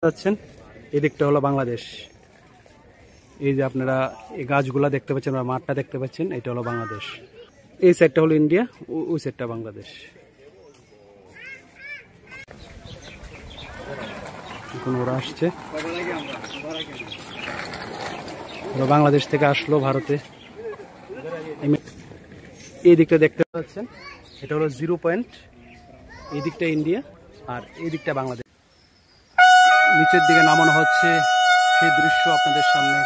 যাচ্ছেন এই দিকটা হলো বাংলাদেশ। এই যে আপনারা এই গাছগুলা দেখতে পাচ্ছেন বা মাঠটা দেখতে পাচ্ছেন, এটা হলো বাংলাদেশ। এই সাইডটা হলো ইন্ডিয়া, ওই সাইডটা বাংলাদেশ। এখন ওরা আসছে, ওরা বাংলাদেশ থেকে আসলো ভারতে। এই দিকটা দেখতে পাচ্ছেন, এটা হলো 0 পয়েন্ট। এই দিকটা ইন্ডিয়া আর এই দিকটা বাংলাদেশ। নিচের দিকে নামানো হচ্ছে, সেই দৃশ্য আপনাদের সামনে।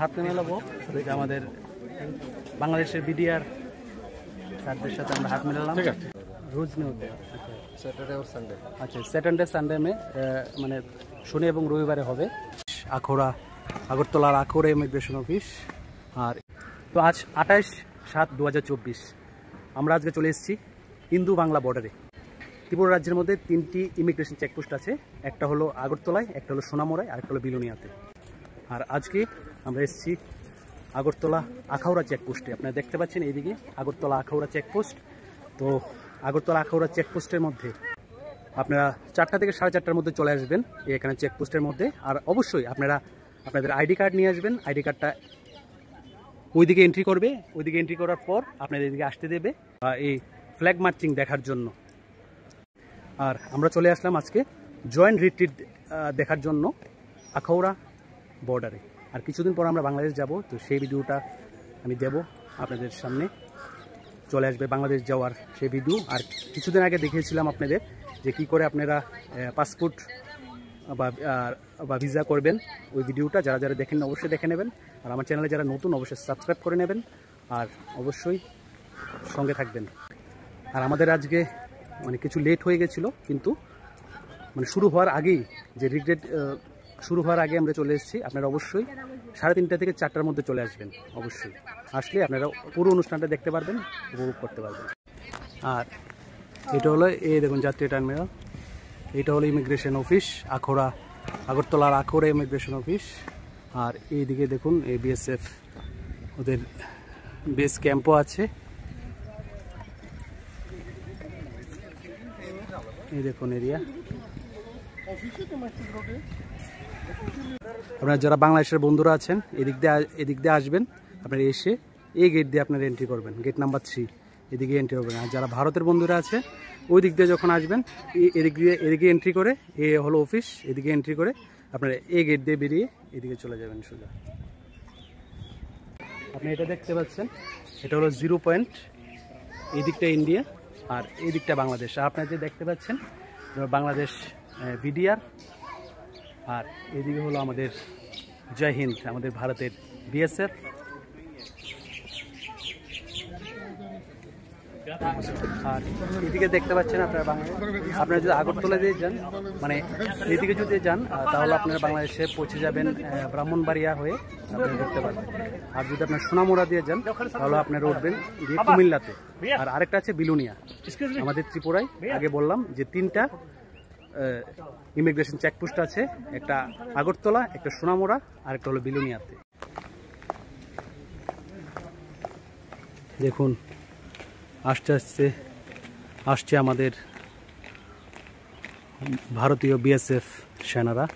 হাতে মেলাবো আমাদের বাংলাদেশের বিডিআর স্যারদের সাথে আমরা হাত মেলালাম। রোজ নিয়ে স্যাটারডে और संडे, আচ্ছা স্যাটারডে সানডে মানে শনি এবং রবিবারে হবে। আখড়া, আগরতলার আখড়া ইমিগ্রেশন অফিস। আর তো আজ 28/7/2024 আমরা আজকে চলে এসেছি ইন্দু বাংলা বর্ডারে। ত্রিপুরা রাজ্যের মধ্যে 3টি ইমিগ্রেশন চেকপোস্ট আছে, একটা হলো আগরতলায়, একটা হলো সোনামুড়ায়, আর একটা হলো বিলোনিয়াতে। আর আজকে আমরা এসেছি আগরতলা আখাউড়া চেকপোস্টে। আপনারা দেখতে পাচ্ছেন এইদিকে আগরতলা আখাউড়া চেকপোস্ট। তো আগরতলা আখাউড়া চেকপোস্টের মধ্যে আপনারা 4টা থেকে 4:30টার মধ্যে চলে আসবেন এখানে চেকপোস্টের মধ্যে। আর অবশ্যই আপনারা আপনাদের আইডি কার্ড নিয়ে আসবেন। আইডি কার্ডটা ওইদিকে এন্ট্রি করবে, ওইদিকে এন্ট্রি করার পর আপনাদের এদিকে আসতে দেবে এই ফ্ল্যাগ মার্চিং দেখার জন্য। আর আমরা চলে আসলাম আজকে জয়েন্ট রিট্রিট দেখার জন্য আখাউড়া বর্ডারে। আর কিছুদিন পর আমরা বাংলাদেশ যাব, তো সেই ভিডিওটা আমি দেব আপনাদের সামনে। চলে আসবে বাংলাদেশ যাওয়ার সেই ভিডিও। আর কিছুদিন আগে দেখিয়েছিলাম আপনাদের যে কি করে আপনারা পাসপোর্ট বা ভিসা করবেন, ওই ভিডিওটা যারা যারা দেখেন অবশ্যই দেখে নেবেন। আর আমার চ্যানেলে যারা নতুন অবশ্যই সাবস্ক্রাইব করে নেবেন আর অবশ্যই সঙ্গে থাকবেন। আর আমাদের আজকে মানে কিছু লেট হয়ে গেছিলো, কিন্তু মানে শুরু হওয়ার আগেই যে রিগ্রেট শুরু হওয়ার আগে আমরা চলে এসেছি। আপনারা অবশ্যই 3:30 থেকে 4টার মধ্যে চলে আসবেন। অবশ্যই আসলে আপনারা পুরো অনুষ্ঠানটা দেখতে পারবেন, উপভোগ করতে পারবেন। আর এটা হলো এই দেখুন যাত্রী টার্মিনাল, এটা হলো ইমিগ্রেশন অফিস আখড়া, আগরতলার আখড়া ইমিগ্রেশন অফিস। আর এইদিকে দেখুন এই বিএসএফ ওদের বেস ক্যাম্পও আছে। এই দেখুন এরিয়া। আপনারা যারা বাংলাদেশের বন্ধুরা আছেন এদিক দিয়ে আসবেন, আপনারা এসে এই গেট দিয়ে আপনারা এন্ট্রি করবেন, গেট নাম্বার 3 এদিকে এন্ট্রি করবেন। আর যারা ভারতের বন্ধুরা আছে ওই দিক দিয়ে যখন আসবেন এদিকে এন্ট্রি করে, এ হলো অফিস, এদিকে এন্ট্রি করে আপনারা এই গেট দিয়ে বেরিয়ে এদিকে চলে যাবেন সোজা। আপনি এটা দেখতে পাচ্ছেন, এটা হলো 0 পয়েন্ট। এই দিকটা ইন্ডিয়া আর এই দিকটা বাংলাদেশ। আর আপনারা যে দেখতে পাচ্ছেন বাংলাদেশ বিডিআর, আর এদিকে হলো আমাদের জয় হিন্দ, আমাদের ভারতের বিএসএফ। আর এদিকে দেখতে পাচ্ছেন আপনারা আপনারা যদি আগরতলা দিয়ে যান, মানে এদিকে যদি যান তাহলে আপনারা বাংলাদেশে পৌঁছে যাবেন ব্রাহ্মণবাড়িয়া হয়ে আপনারা ঢুকতে পারবেন। আর যদি আপনার সোনামুড়া দিয়ে যান তাহলে আপনারা উঠবেন গিয়ে কুমিল্লাতে। আর আরেকটা আছে বিলোনিয়া, আমাদের ত্রিপুরায়। আগে বললাম যে 3টা ইমিগ্রেশন চেকপোস্ট আছে, একটা আগরতলা, একটা সোনামুড়া, আর একটা হলো বিলোনিয়াতে। দেখুন আস্তে আস্তে আসছে আমাদের ভারতীয় বিএসএফ সেনারা।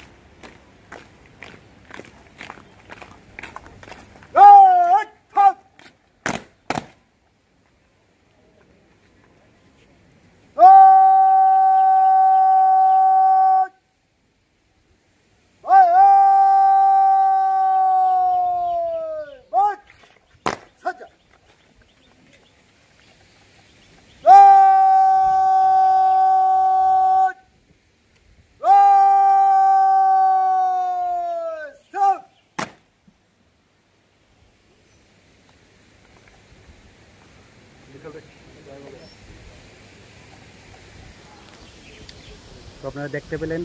তো আপনারা দেখতে পেলেন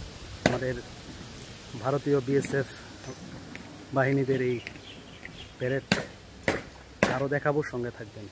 আমাদের ভারতীয় বিএসএফ বাহিনীদের এই প্যারেড। আরও দেখাবো, সঙ্গে থাকবেন।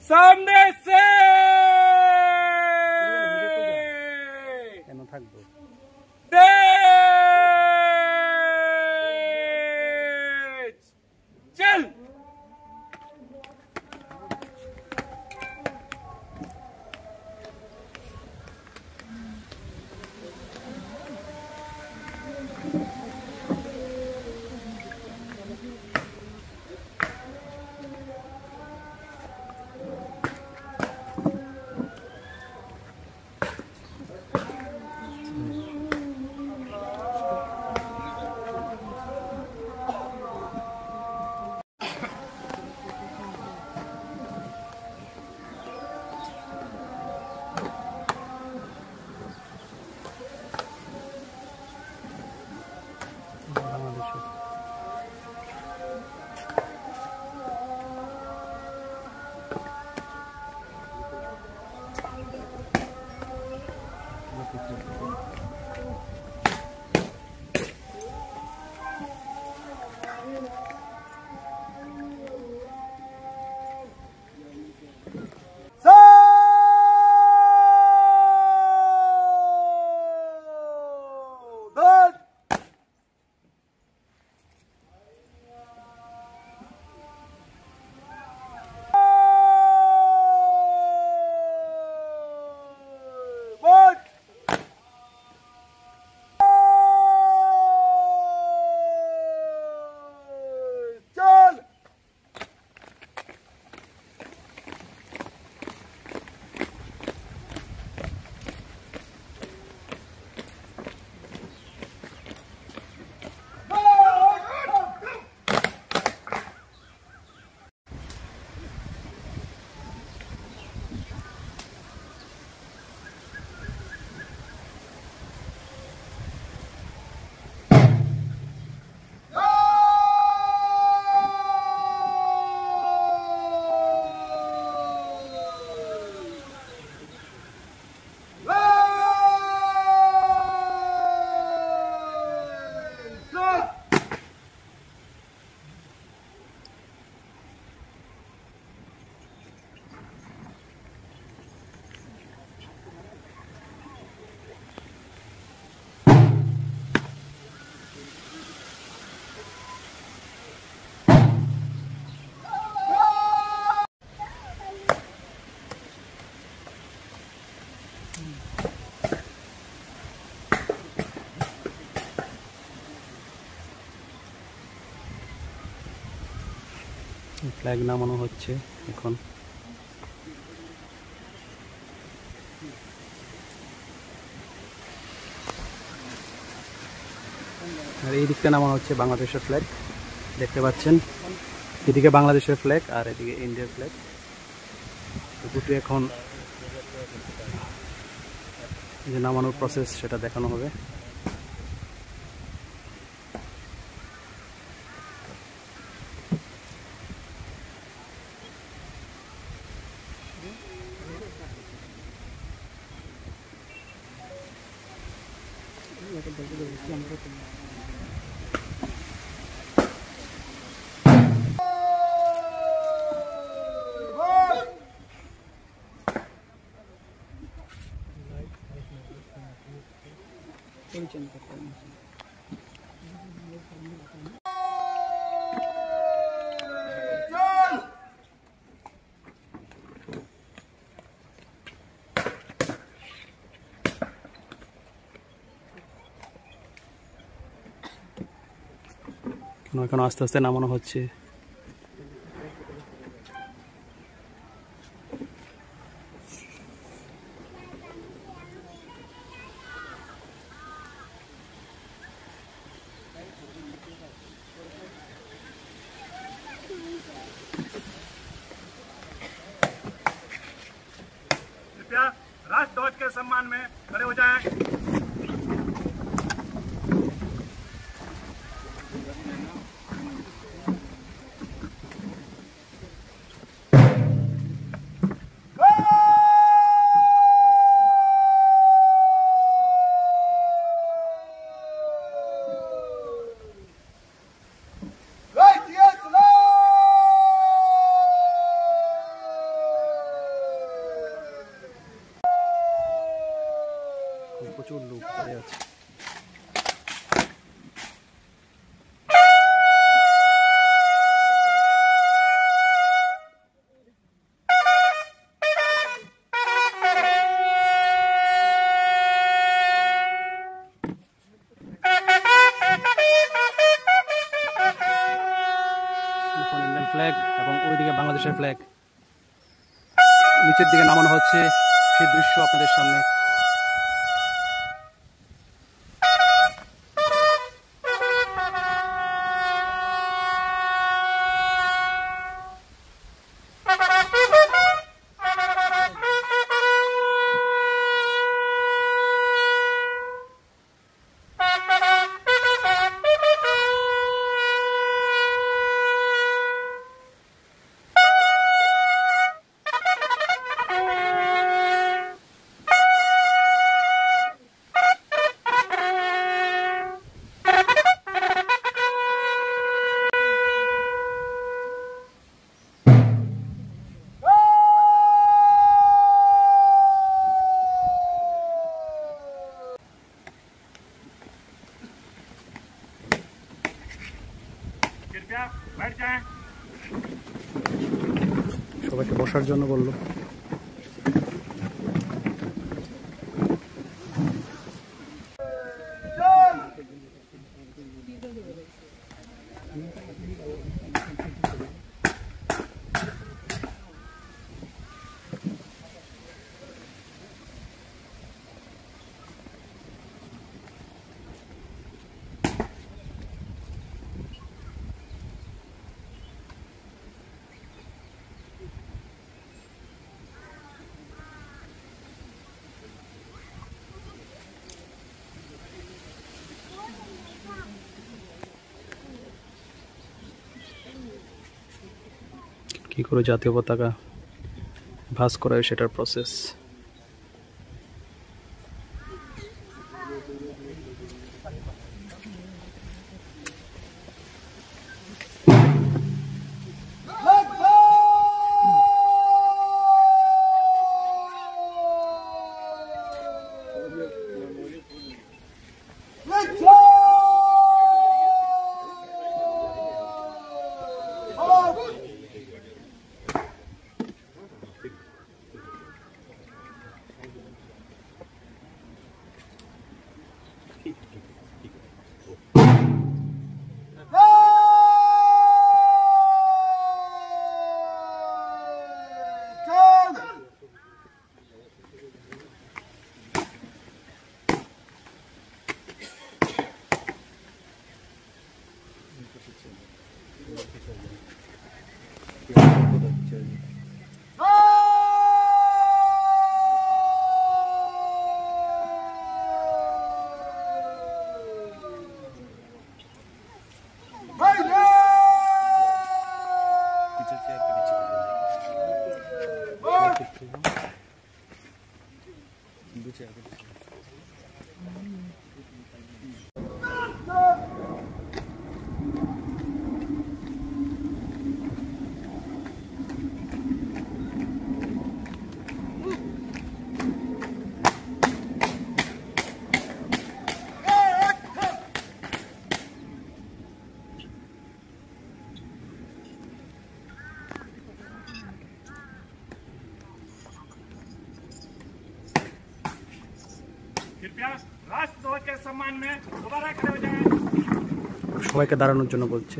सामने से चल। ফ্ল্যাগ নামানো হচ্ছে এখন। আর এই দিকটা নামানো হচ্ছে বাংলাদেশের ফ্ল্যাগ, দেখতে পাচ্ছেন। এদিকে বাংলাদেশের ফ্ল্যাগ আর এদিকে ইন্ডিয়ার ফ্ল্যাগ। দুটো এখন যে নামানোর প্রসেস সেটা দেখানো হবে। এখন আস্তে আস্তে নামানো হচ্ছে। कृपया राष्ट्रध्वज के सम्मान में खड़े हो जाएं। প্রচুর লোক পড়ে আছে। ইন্ডিয়ান ফ্ল্যাগ এবং ওইদিকে বাংলাদেশের ফ্ল্যাগ নিচের দিকে নামানো হচ্ছে, সেই দৃশ্য আপনাদের সামনে। कृपया बैठ जाएं। সবাইকে বসার জন্য বললো। কি করে জাতীয় পতাকা ভাঁজ করা হয় সেটার প্রসেস। कृपया राष्ट्रध्वज के सम्मान में दोबारा खड़े हो जाएं। সবাইকে দাঁড়ানোর জন্য বলছে।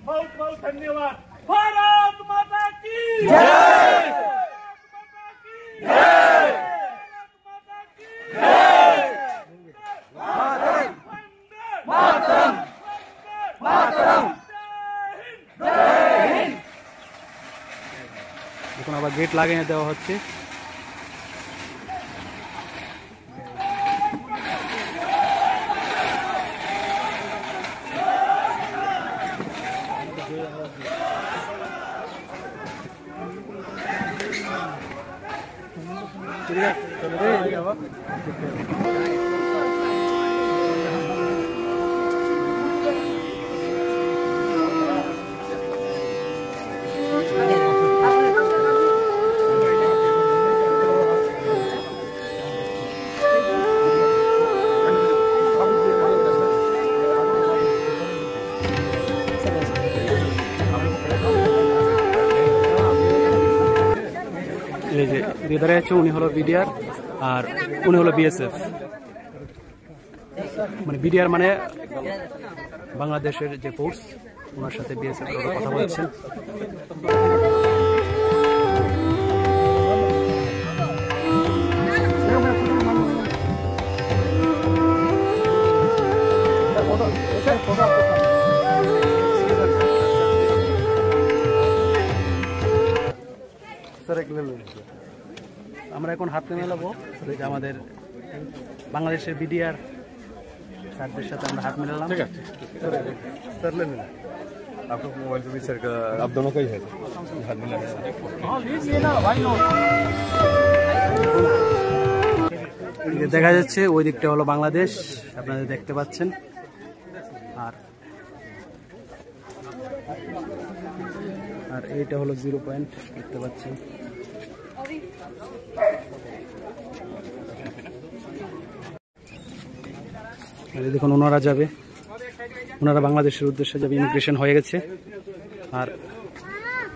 बहुत बहुत धन्यवाद। भारत माता की जय। এখন আবার গেট লাগিয়ে দেওয়া হচ্ছে। এবারে আছে উনি হলো বিডিআর আর উনি হলো বিএসএফ। মানে বিডিআর মানে বাংলাদেশের যে ফোর্স, ওনার সাথে বিএসএফ কথা বলছেন। আমরা এখন হাতে মেলাবো, আমাদের বাংলাদেশের বিডিআর স্যারদের সাথে আমরা হাত মেলালাম। ঠিক আছে सर ले मिला आपको मोबाइल पे भी सर का आप दोनों का ही है हाथ मिलाने से। हां लीजिए ना भाई नो। দেখা যাচ্ছে ওই দিকটা হলো বাংলাদেশ, আপনারা দেখতে পাচ্ছেন। আর এইটা হলো 0 পয়েন্ট, দেখতে পাচ্ছেন। দেখুন ওনারা যাবে, ওনারা বাংলাদেশের উদ্দেশ্যে যাবে, ইমিগ্রেশন হয়ে গেছে।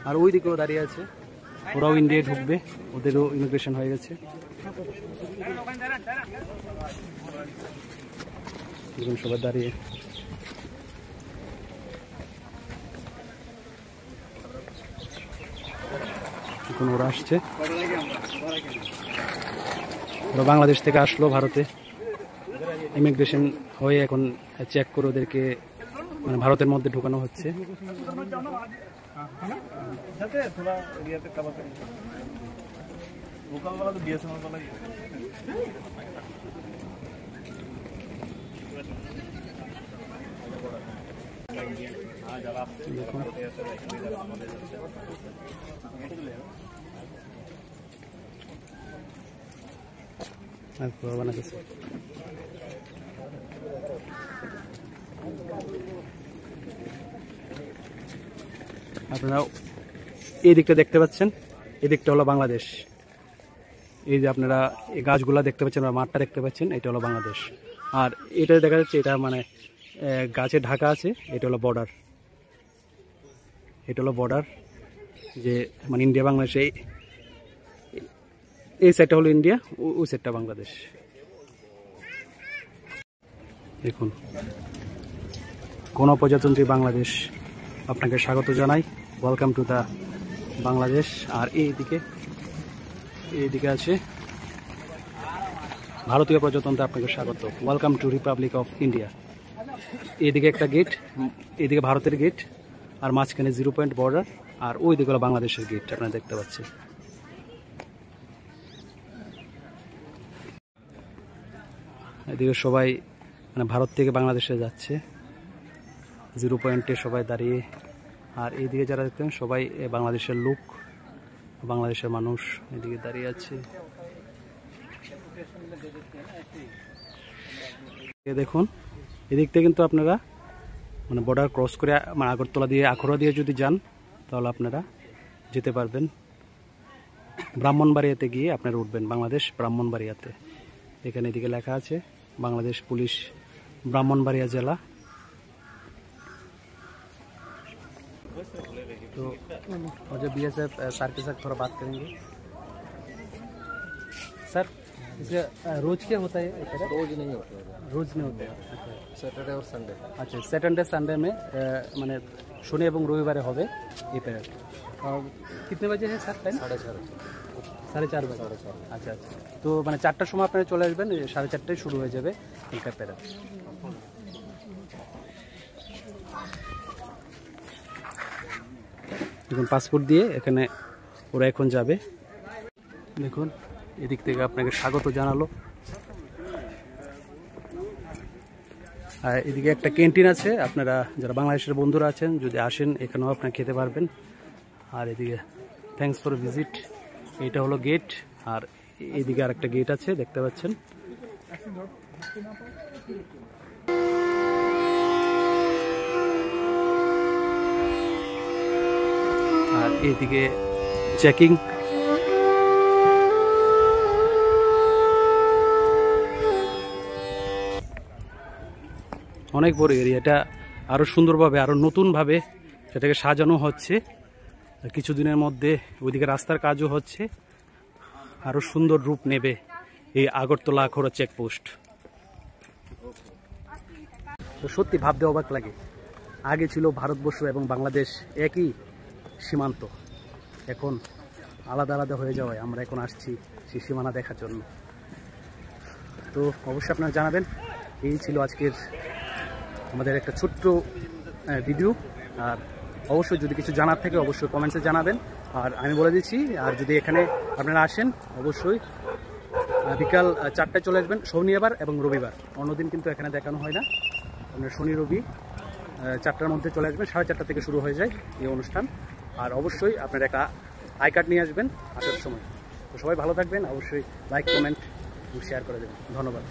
আর ওই দিকেও দাঁড়িয়ে আছে, ওরাও ইন্ডিয়ায় ঢুকবে, ওদেরও ইমিগ্রেশন হয়ে গেছে। দেখুন সবাই দাঁড়িয়ে। এখন ওরা আসছে, ওরা বাংলাদেশ থেকে আসলো ভারতে, ইমিগ্রেশন হয়ে এখন চেক করে ওদেরকে মানে ভারতের মধ্যে ঢোকানো হচ্ছে। বানাতেছে আপনারা এই দিকটা দেখতে পাচ্ছেন, এই দিকটা হলো বাংলাদেশ। এই যে আপনারা এই গাছগুলা দেখতে পাচ্ছেন, মাঠটা দেখতে পাচ্ছেন, এটা হলো বাংলাদেশ। আর এটা দেখা যাচ্ছে এটা মানে গাছে ঢাকা আছে, এটা হলো বর্ডার। এটা হলো বর্ডার, যে মানে ইন্ডিয়া বাংলাদেশ। এই সাইডটা হলো ইন্ডিয়া, ওই সাইডটা বাংলাদেশ। দেখুন গণপ্রজাতন্ত্রী বাংলাদেশ, আপনাকে স্বাগত জানাই, ওয়েলকাম টু দ্য বাংলাদেশ। আর এইদিকে আছে ভারতীয় প্রজাতন্ত্রে, আপনাকে স্বাগত, welcome to Republic of India. এইদিকে একটা গেট, এইদিকে ভারতের গেট, আর মাঝখানে 0 পয়েন্ট বর্ডার, আর ওই দিকে হলো বাংলাদেশের গেট, আপনারা দেখতে পাচ্ছেন। এদিকে সবাই মানে ভারত থেকে বাংলাদেশে যাচ্ছে, 0 পয়েন্টে সবাই দাঁড়িয়ে। আর এইদিকে যারা দেখতেন সবাই বাংলাদেশের লোক, বাংলাদেশের মানুষ এদিকে দাঁড়িয়ে আছে। দেখুন এদিক থেকে কিন্তু আপনারা মানে বর্ডার ক্রস করে মানে আগরতলা দিয়ে আখড়া দিয়ে যদি যান তাহলে আপনারা যেতে পারবেন ব্রাহ্মণবাড়িয়াতে, গিয়ে আপনারা উঠবেন বাংলাদেশ ব্রাহ্মণবাড়িয়াতে। এখানে এদিকে লেখা আছে बांग्लादेश पुलिस ब्राह्मणबाड़िया जिला। तो और जो बीएसएफ सर के साथ थोड़ा बात करेंगे। सर इसका रोज क्या होता है? रोज नहीं होता है, रोज नहीं होता है। अच्छा, सैटरडे और संडे। अच्छा, सैटरडे संडे में माने शनि एवं रविवार होवे ये पैरेड। और कितने बजे है सर टाइम? 4:30 बजे। अच्छा अच्छा, तो मैंने 4টার সময় আপনারা চলে আসবেন, 4:30টায় শুরু হয়ে যাবে এখানকার প্যারেড। দেখুন পাসপোর্ট দিয়ে এখানে ওরা এখন যাবে। দেখুন এদিক থেকে আপনাকে স্বাগত জানালো। আর এদিকে একটা ক্যান্টিন আছে, আপনারা যারা বাংলাদেশের বন্ধুরা আছেন যদি আসেন এখানেও আপনারা খেতে পারবেন। আর এদিকে থ্যাঙ্কস ফর ভিজিট, এটা হলো গেট। আর এইদিকে আরেকটা গেট আছে, দেখতে পাচ্ছেন। আর এইদিকে চেকিং। অনেক বড় এরিয়াটা, আরো সুন্দরভাবে আরো নতুনভাবে সেটাকে সাজানো হচ্ছে। কিছুদিনের মধ্যে ওইদিকে রাস্তার কাজও হচ্ছে, আরো সুন্দর রূপ নেবে এই আগরতলা আখাউড়া চেকপোস্ট। তো সত্যি ভাবতে অবাক লাগে, আগে ছিল ভারতবর্ষ এবং বাংলাদেশ একই সীমান্ত, এখন আলাদা আলাদা হয়ে যাওয়ায় আমরা এখন আসছি সেই সীমানা দেখার জন্য। তো অবশ্যই আপনারা জানাবেন। এই ছিল আজকের আমাদের একটা ছোট্ট ভিডিও। আর অবশ্যই যদি কিছু জানার থাকে অবশ্যই কমেন্টসে জানাবেন। আর আমি বলে দিচ্ছি, আর যদি এখানে আপনারা আসেন অবশ্যই বিকাল 4টায় চলে আসবেন, শনিবার এবং রবিবার। অন্যদিন কিন্তু এখানে দেখানো হয় না। আপনার শনি রবি 4টার মধ্যে চলে আসবেন, 4:30 থেকে শুরু হয়ে যায় এই অনুষ্ঠান। আর অবশ্যই আপনারা একটা আই কার্ড নিয়ে আসবেন আসার সময়। তো সবাই ভালো থাকবেন, অবশ্যই লাইক কমেন্ট শেয়ার করে দেবেন। ধন্যবাদ।